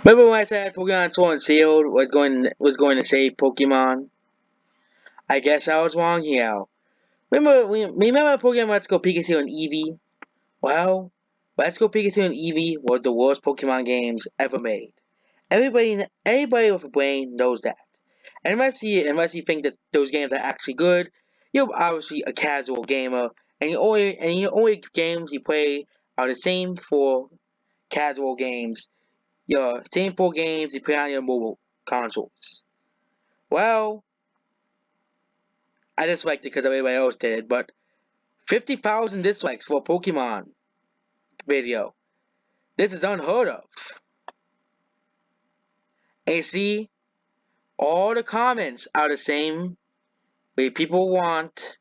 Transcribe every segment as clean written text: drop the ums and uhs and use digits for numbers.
Remember when I said Pokemon Sword and Shield was going to save Pokemon? I guess I was wrong here. Remember Pokemon Let's Go Pikachu and Eevee? Well, Let's Go Pikachu and Eevee was the worst Pokemon games ever made. Everybody with a brain knows that. And unless you think that those games are actually good, you're obviously a casual gamer, and the only games you play are the same four casual games. Your same four games you play on your mobile consoles. Well, I disliked it because everybody else did, but 50,000 dislikes for a Pokemon video. This is unheard of. And you see, all the comments are the same way people want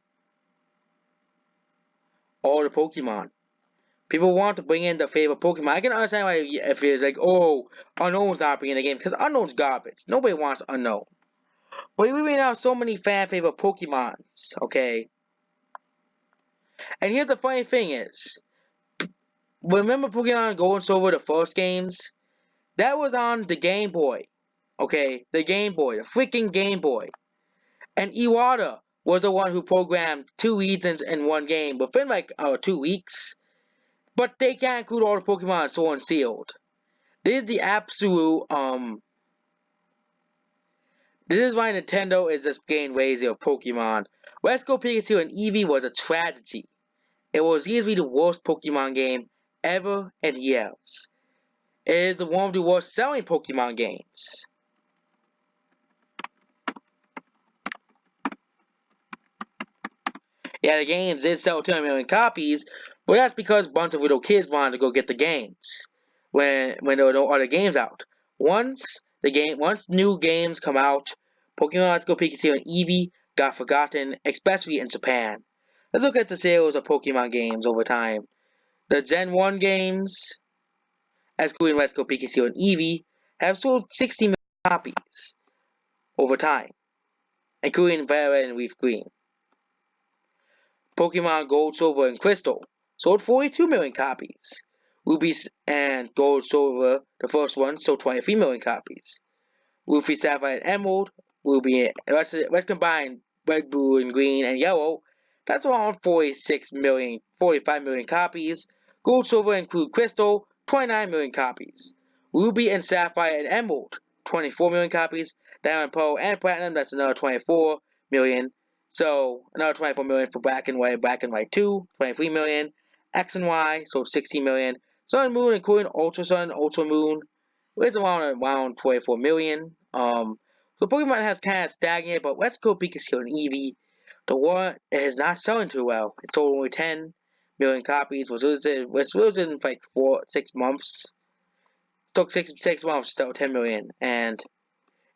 all the Pokemon. People want to bring in their favorite Pokemon. I can understand why if it's like, oh, Unknown's not bringing the game, because Unknown's garbage. Nobody wants Unknown. But we have so many fan favorite Pokemons, okay? And here's the funny thing is, remember Pokemon Gold and Silver, the first games? That was on the Game Boy, okay? The Game Boy, the freaking Game Boy. And Iwata was the one who programmed two regions in one game within like 2 weeks. But they can't include all the Pokemon Sword and Shield. This is the absolute This is why Nintendo is just getting lazy of Pokemon. Let's Go Pikachu and Eevee was a tragedy. It was easily the worst Pokemon game ever in years. It is the one of the worst selling Pokemon games. Yeah, the games did sell 2 million copies, but that's because a bunch of little kids wanted to go get the games when there were no other games out. Once new games come out, Pokemon Let's Go Pikachu and Eevee got forgotten, especially in Japan. Let's look at the sales of Pokemon games over time. The Gen 1 games, including Let's Go Pikachu and Eevee, have sold 60 million copies over time, including Violet and Leaf Green. Pokemon Gold, Silver, and Crystal sold 42 million copies. Rubies and Gold, Silver, the first one, sold 23 million copies. Ruby, Sapphire, and Emerald, let's combine Red, Blue, and Green, and Yellow. That's around 45 million copies. Gold, Silver, include Crystal, 29 million copies. Ruby and Sapphire and Emerald, 24 million copies. Diamond, Pearl, and Platinum, that's another 24 million. So another 24 million for Black and White 2, 23 million. X and Y, so 16 million. Sun and Moon, including Ultra Sun, Ultra Moon, it's around 24 million. So Pokemon has kind of stagnated, but Let's Go Pikachu and Eevee, the one is not selling too well. It sold only 10 million copies, which was in like 6 months. It took six months to sell 10 million, and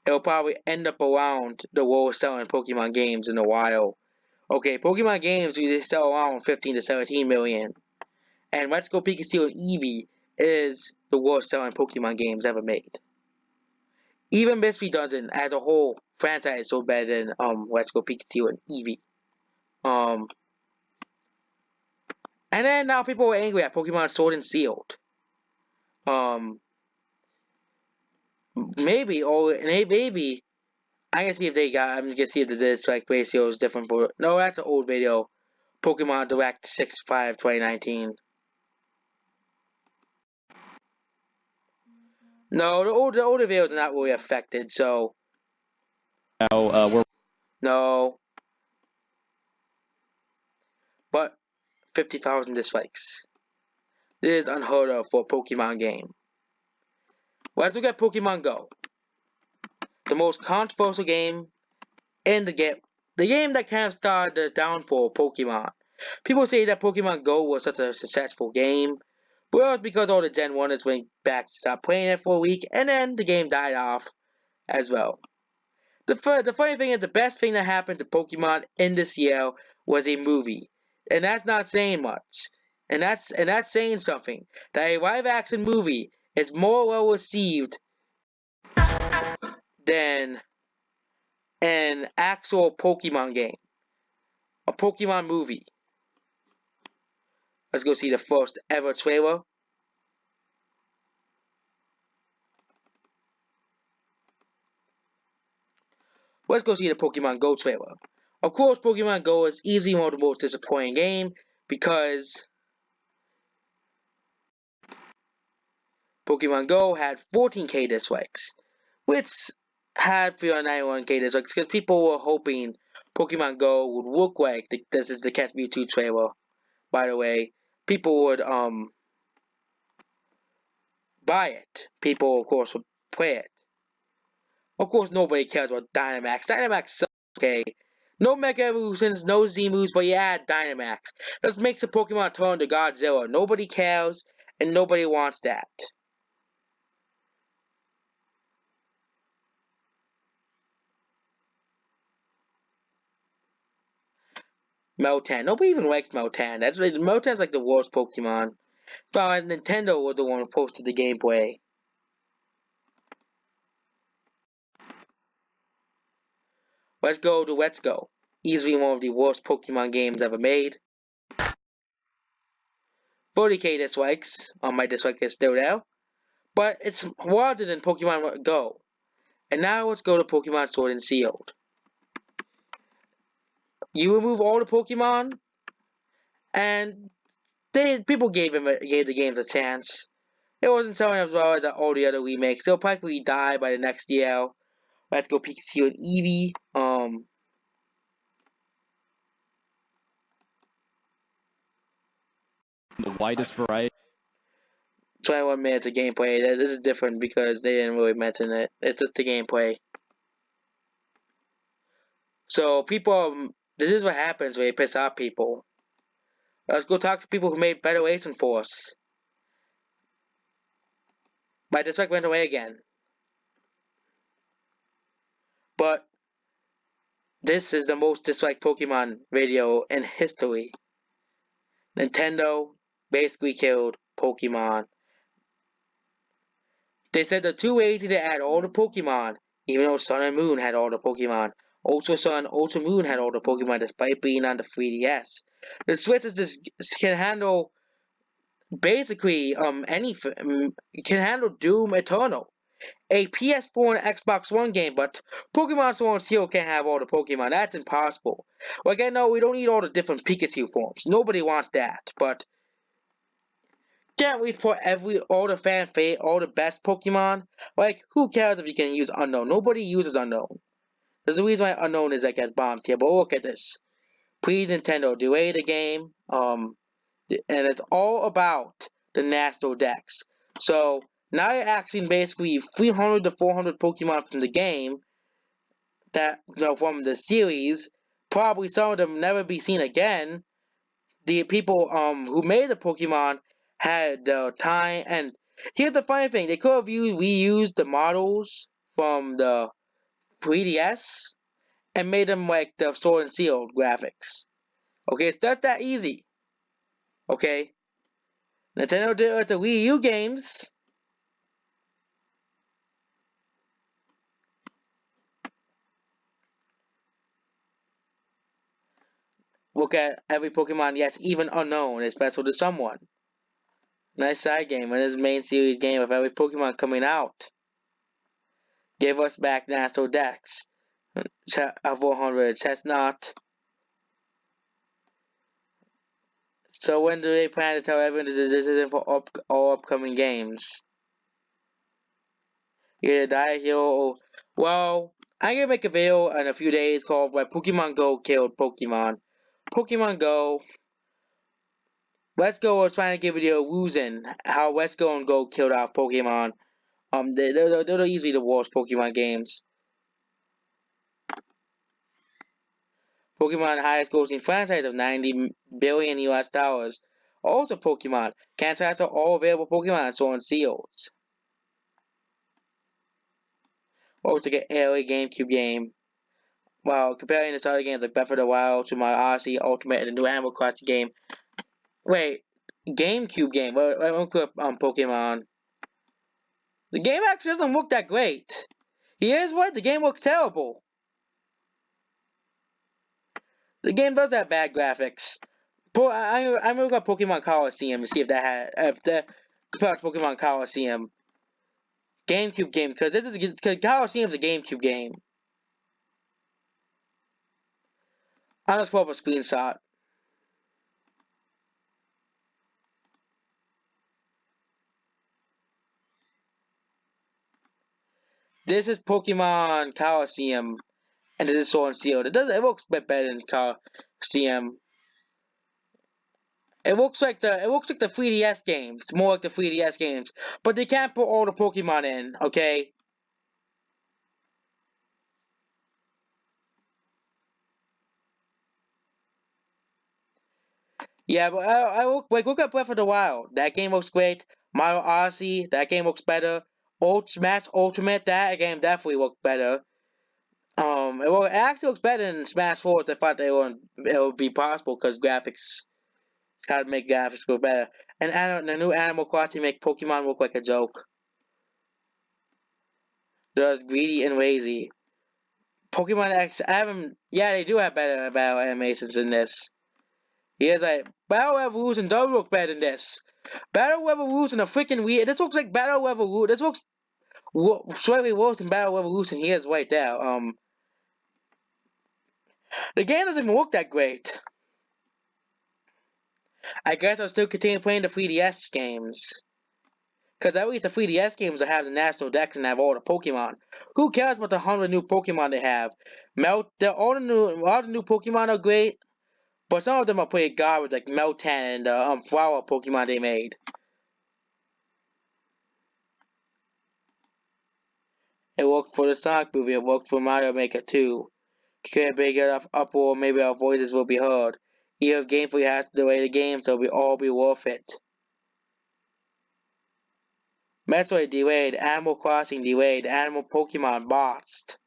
it'll probably end up around the worst selling Pokemon games in a while. Okay, Pokemon games usually sell around 15 to 17 million, and Let's Go Pikachu and Eevee is the worst selling Pokemon games ever made. Even Mystery Dungeon as a whole franchise sold better than Let's Go Pikachu and Eevee. Um, and then now people are angry at Pokemon Sword and Shield. Um, maybe I can see if they got. I'm gonna see if the dislike ratio is different. But no, that's an old video. Pokemon Direct 6/5/2019. No, the older videos are not really affected. So Now we're no, but 50,000 dislikes. This is unheard of for a Pokemon game. Let's look at Pokemon Go, the most controversial game in the game that kind of started the downfall of Pokemon. People say that Pokemon Go was such a successful game, but it was because all the Gen 1ers went back to stop playing it for a week, and then the game died off as well. The funny thing is, the best thing that happened to Pokemon in this year was a movie, and that's not saying much. And that's saying something. That a live action movie is more well received than an actual Pokemon game, a Pokemon movie. Let's go see the first ever trailer. let's go see the Pokemon Go trailer. Of course, Pokemon Go is easily one of the most disappointing game because Pokemon Go had 14K dislikes, which had 391K dislikes because people were hoping Pokemon Go would look like this is the Catch Mewtwo trailer. By the way, people would buy it. People, of course, would play it. Of course, nobody cares about Dynamax. Dynamax sucks, okay? No Mega Evolutions, no Z moves, but you add Dynamax. This makes a Pokemon turn to Godzilla. Nobody cares, and nobody wants that. Meltan. Nobody even likes Meltan. Meltan's like the worst Pokemon. But Nintendo was the one who posted the gameplay. Let's go to Let's Go. Easily one of the worst Pokemon games ever made. 40K dislikes on my dislike list still there. But it's larger than Pokemon Go. And now let's go to Pokemon Sword and Shield. You remove all the Pokemon, and people gave the games a chance. It wasn't selling as well as all the other remakes. They'll probably die by the next year. Let's go Pikachu and Eevee. The widest variety. 21 minutes of gameplay. This is different because they didn't really mention it. It's just the gameplay. So people, this is what happens when you piss off people. Let's go talk to people who made Federation Force. My dislike went away again. But this is the most disliked Pokemon video in history. Nintendo basically killed Pokemon. They said they're too lazy to add all the Pokemon, even though Sun and Moon had all the Pokemon. Ultra Sun, Ultra Moon had all the Pokemon despite being on the 3DS. The Switch can handle basically can handle Doom Eternal, a PS4 and Xbox One game, but Pokemon Sword and Shield can't have all the Pokemon. That's impossible. Like I know we don't need all the different Pikachu forms. Nobody wants that, but can't we put all the fan favorite, all the best Pokemon? Like who cares if you can use Unknown? Nobody uses Unknown. There's a reason why Unknown is like as bomb tier. But look at this. Please Nintendo, delay the game. And it's all about the National Dex. So now you're asking basically 300 to 400 Pokemon from the game from the series. Probably some of them never be seen again. The people who made the Pokemon had the time, and here's the funny thing: they could have reused the models from the 3DS and made them like the Sword and Shield graphics. Okay, it's not that easy. Okay, Nintendo did it with the Wii U games. Look at every Pokemon, yes, even unknown, is special to someone. Nice side game when this main series game of every Pokemon coming out. Give us back National Dex. 400 Chestnut. So when do they plan to tell everyone this isn't for all upcoming games? Either Die Hero or... Well, I'm gonna make a video in a few days called Why Pokemon Go Killed Pokemon. Pokemon Go... Let's Go was trying to give you a reason how Let's Go and Go killed off Pokemon. They're easily the worst Pokemon games. Pokemon highest grossing franchise of 90 billion US dollars. Also Pokemon. Can't are all available Pokemon Sword and Shields. Also get early GameCube game. Well, comparing this to other games like Breath of the Wild to my Odyssey Ultimate and the new Animal Crossing game. Wait, GameCube game. Well, Pokemon. The game actually doesn't look that great. Here's what, the game looks terrible. The game does have bad graphics. I'm gonna look at Pokemon Coliseum to see if that compared to Pokemon Coliseum. GameCube game, because Coliseum's a GameCube game. I'll just pull up a screenshot. This is Pokemon Coliseum, and this is Sword and Shield. It looks a bit better than Coliseum. It looks like the 3DS games. More like the 3DS games. But they can't put all the Pokemon in, okay? Yeah, but look at Breath of the Wild. That game looks great. Mario Odyssey, that game looks better. Smash Ultimate, that game definitely looks better. It actually looks better than Smash 4. I thought it would be possible because graphics, how to make graphics go better. And the new Animal Crossing make Pokemon look like a joke. They're just greedy and lazy. Pokemon X, I haven't. Yeah, they do have better battle animations than this. Here's like Battle Evolution does look better than this. Battle Evolution, a freaking weird. This looks like Battle Evolution. This looks slightly worse than Battle Evolution. Here's right there. The game doesn't even look that great. I guess I'll still continue playing the 3DS games. Because at least the 3DS games will have the National Dex and have all the Pokemon. Who cares about the 100 new Pokemon they have? All the new Pokemon are great, but some of them are pretty garbage, like Meltan and the flower Pokemon they made. It worked for the Sonic movie, it worked for Mario Maker 2. Create a big enough uproar, maybe our voices will be heard. Even if Game Freak has to delay the game, so it'll all be worth it. Metroid delayed, Animal Crossing delayed, Animal Pokemon lost.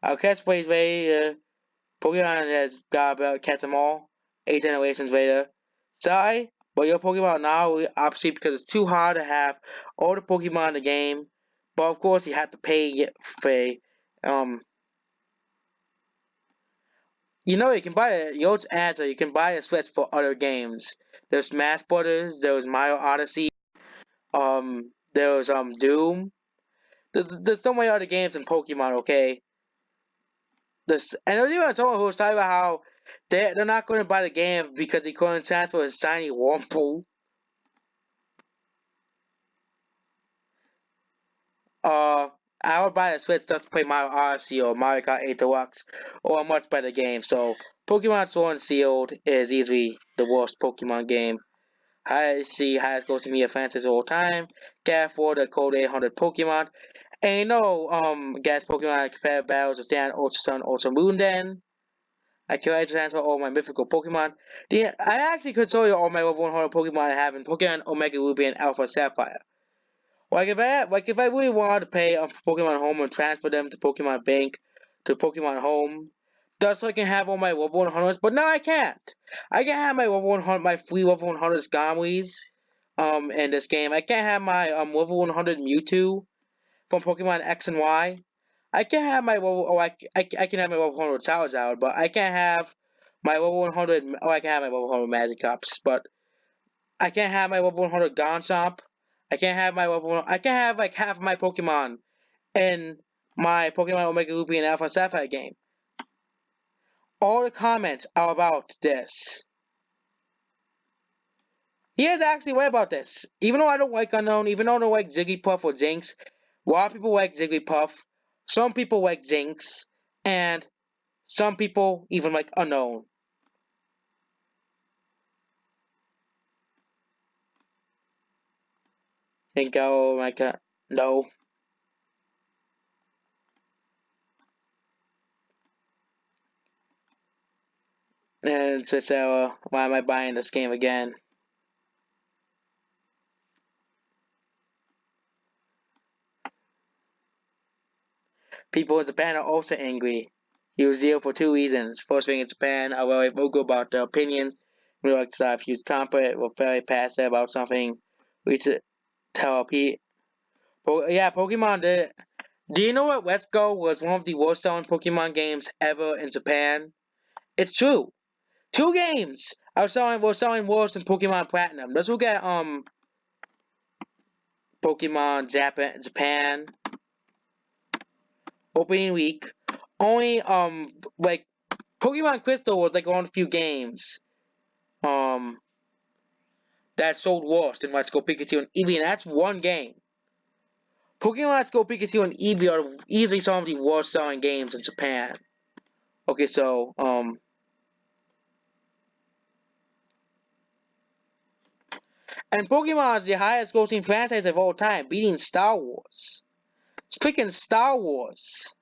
Our catchphrase ready, Pokemon has got about catch them all. 8 generations later. Sorry, but your Pokemon now will obsolete because it's too hard to have all the Pokemon in the game. But of course you have to pay for you can buy a Yo's answer, you can buy a Switch for other games. There's Smash Brothers, there's Mario Odyssey, there's Doom. There's so many other games in Pokemon, okay? And there's even someone who was talking about how they're not going to buy the game because they couldn't transfer his shiny Wurmple. Uh, I would buy the Switch just to play Mario Odyssey or Mario Kart 8 Deluxe or a much better game. So, Pokemon Sword and Shield is easily the worst Pokemon game. I see highest goes to me offenses all time. Get for the code 800 Pokemon. And guess Pokemon competitive battles to stand Ultra Sun, Ultra Moon then. I can actually transfer all my mythical Pokemon. I actually control all my level 100 Pokemon I have in Pokemon Omega Ruby and Alpha Sapphire. Like if I really wanted to pay for Pokemon Home and transfer them to Pokemon Bank to Pokemon Home, just so I can have all my level 100s, but now I can't. I can have my level 100, my free level 100 Skarmories, in this game. I can't have my level 100 Mewtwo from Pokemon X and Y. I can have my level. I can have my level 100 Charizard, but I can't have my level 100. Oh, I can have my level 100 Magikarps, but I can't have my level 100 Garchomp. I can't have my level. I can't have like half of my Pokemon in my Pokemon Omega Ruby and Alpha Sapphire game. All the comments are about this. He is actually right about this. Even though I don't like Unknown, even though I don't like Zigglypuff or Jinx, a lot of people like Zigglypuff. Some people like Jinx, and some people even like Unknown. Think, oh my god, no. And it's just, why am I buying this game again? People in Japan are also angry. He was there for two reasons. First thing in Japan are very vocal about their opinions. We like to if use competent or very passive about something. We should tell people. Yeah, Pokemon did. Do you know what Let's Go was one of the worst selling Pokemon games ever in Japan? It's true. Two games were selling worse than Pokemon Platinum. Let's look at Pokemon Japan opening week. Only like Pokemon Crystal was like one of the few games that sold worse than Let's Go Pikachu and Eevee, and that's one game. Pokemon Let's Go Pikachu and Eevee are easily some of the worst selling games in Japan. Okay, so and Pokemon is the highest grossing franchise of all time, beating Star Wars. It's freaking Star Wars.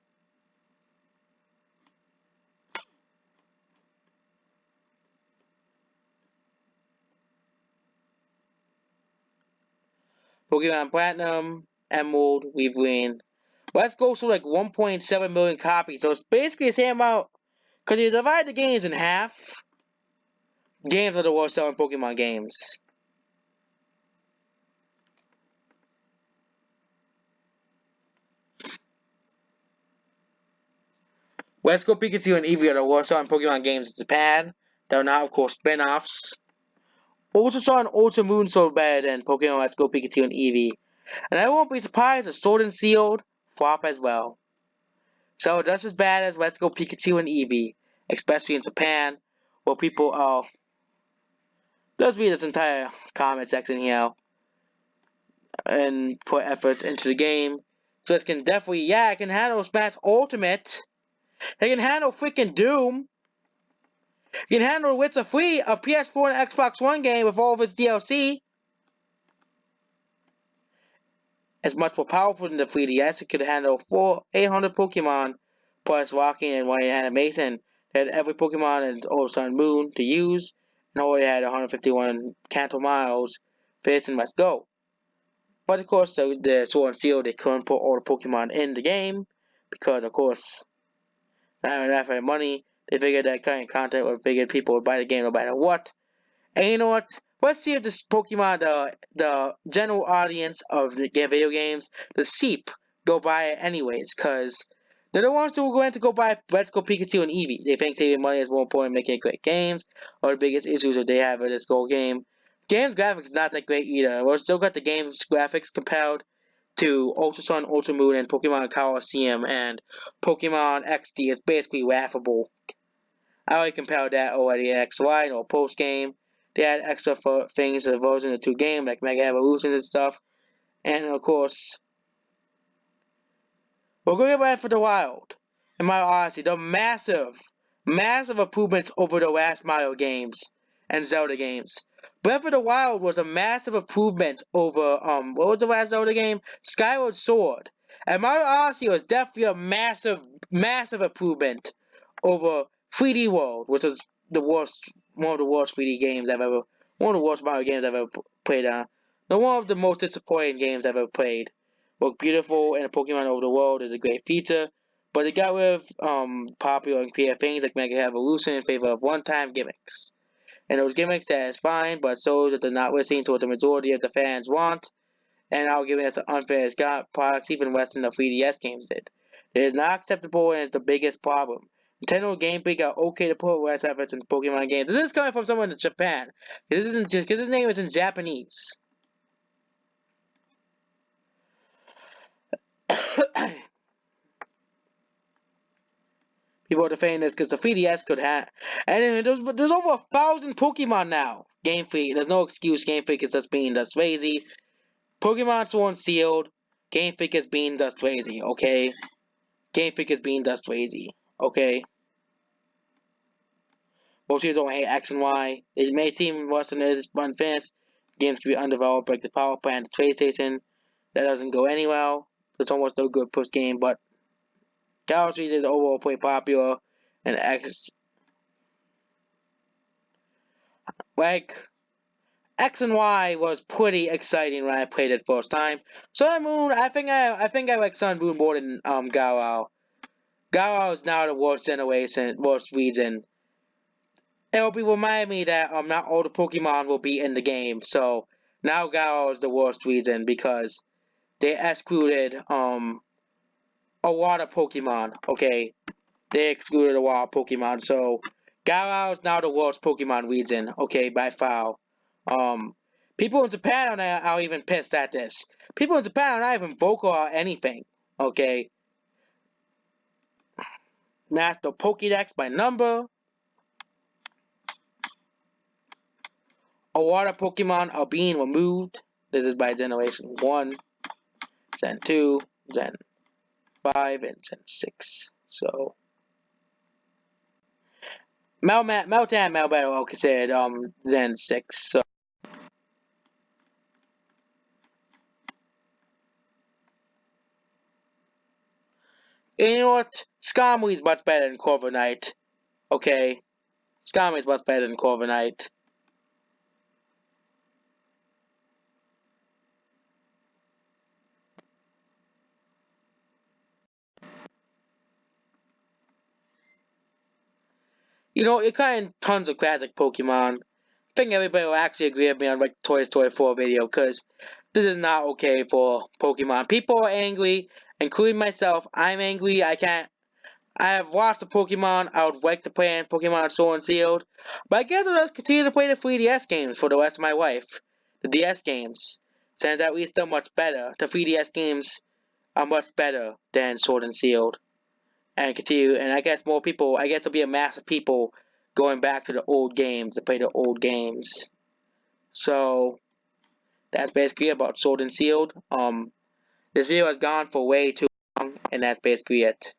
Pokemon Platinum, Emerald, we've win. Let's Go sold like 1.7 million copies, so it's basically the same amount. Because you divide the games in half, games are the worst selling Pokemon games. Let's Go Pikachu and Eevee are the worst selling Pokemon games in Japan. They're now, of course, spin offs. Ultra Sun and Ultra Moon sold better than Pokemon Let's Go Pikachu and Eevee. And I won't be surprised if Sword and Shield flop as well. So just as bad as Let's Go Pikachu and Eevee, especially in Japan, where people let's read this entire comment section here and put efforts into the game. So it can definitely, yeah, it can handle Smash Ultimate. It can handle freaking Doom. It can handle Witcher 3, a PS4 and Xbox One game with all of its DLC. It's much more powerful than the 3DS. It could handle 800 Pokemon plus walking and running animation. It had every Pokemon in Old Sun Moon to use, and already had 151 Kanto miles facing Let's Go. But of course, the Sword and Shield, they couldn't put all the Pokemon in the game because, of course, not having enough money. They figured that kind of content would figure people would buy the game no matter what. And you know what? Let's see if this Pokemon, the general audience of the video games, the sheep, go buy it anyways, because they're the ones who are going to go buy Let's Go Pikachu and Eevee. They think saving money is more important than making great games, or the biggest issues that they have with this Go game. Game's graphics is not that great either. We've still got the game's graphics compared to Ultra Sun, Ultra Moon, and Pokemon Colosseum and Pokemon XD. It's basically laughable. I already compared that already at XY, post game. They had extra things to the version of the two games, like Mega Evolution and stuff. And of course, we're going to Breath of the Wild. In my honesty, the massive improvements over the last Mario games and Zelda games. Breath of the Wild was a massive improvement over what was the last Zelda game? Skyward Sword. And Mario Odyssey was definitely a massive improvement over 3D World, which was one of the worst 3D games one of the worst Mario games I've ever played on. One of the most disappointing games I've ever played. Look beautiful and a Pokemon over the world is a great feature, but they got rid of popular and creative things like Mega Evolution in favor of one-time gimmicks. And those gimmicks that is fine, but shows that they're not listening to what the majority of the fans want, and now giving us an unfair as got products even less than the 3DS games did. It is not acceptable and it's the biggest problem. Nintendo and Game Freak are okay to put less efforts into Pokemon games. This is coming from someone in Japan. Because his name is in Japanese. People are defending this because the 3DS could have. And there's over 1,000 Pokemon now. Game Freak, there's no excuse. Game Freak is just being just lazy. Pokemon Sword and Shield. Game Freak is being just lazy, okay? Game Freak is being just lazy, okay? Most people don't hate X and Y. It may seem worse than it is unfinished. Games can be undeveloped, like the power plant, the trade station. That doesn't go anywhere. It's almost no good post game, but Galaxy is overall pretty popular, and X and Y was pretty exciting when I played it first time. Sun and Moon, I think I like Sun and Moon more than Galau. Galau is now the worst generation, worst region. It'll be remind me that not all the Pokemon will be in the game. So now Galau is the worst region because they excluded a lot of Pokemon. Okay, they excluded a lot of Pokemon. So Galau is now the worst Pokemon region. Okay, by far. People in Japan are even pissed at this. People in Japan are not even vocal or anything. Okay. Match the Pokédex by number. A water Pokemon are being removed. This is by Generation 1, Gen 2, Gen 5, and Gen 6. So, Meltan and Melbattle are considered Gen 6. So, you know what? Skarmory is much better than Corviknight. Okay? Skarmory is much better than Corviknight. You know, you're kind tons of classic Pokemon. I think everybody will actually agree with me on like the Toy Story 4 video, because this is not okay for Pokemon. People are angry, including myself. I'm angry. I have lots of Pokemon. I would like to play in Pokemon Sword and Shield, but I guess I'll just continue to play the 3DS games for the rest of my life. The DS games. Since at least they're much better. The 3DS games are much better than Sword and Shield. And continue, and I guess more people, I guess there'll be a mass of people going back to the old games to play the old games. So, that's basically about Sword and Shield. This video has gone for way too long, and that's basically it.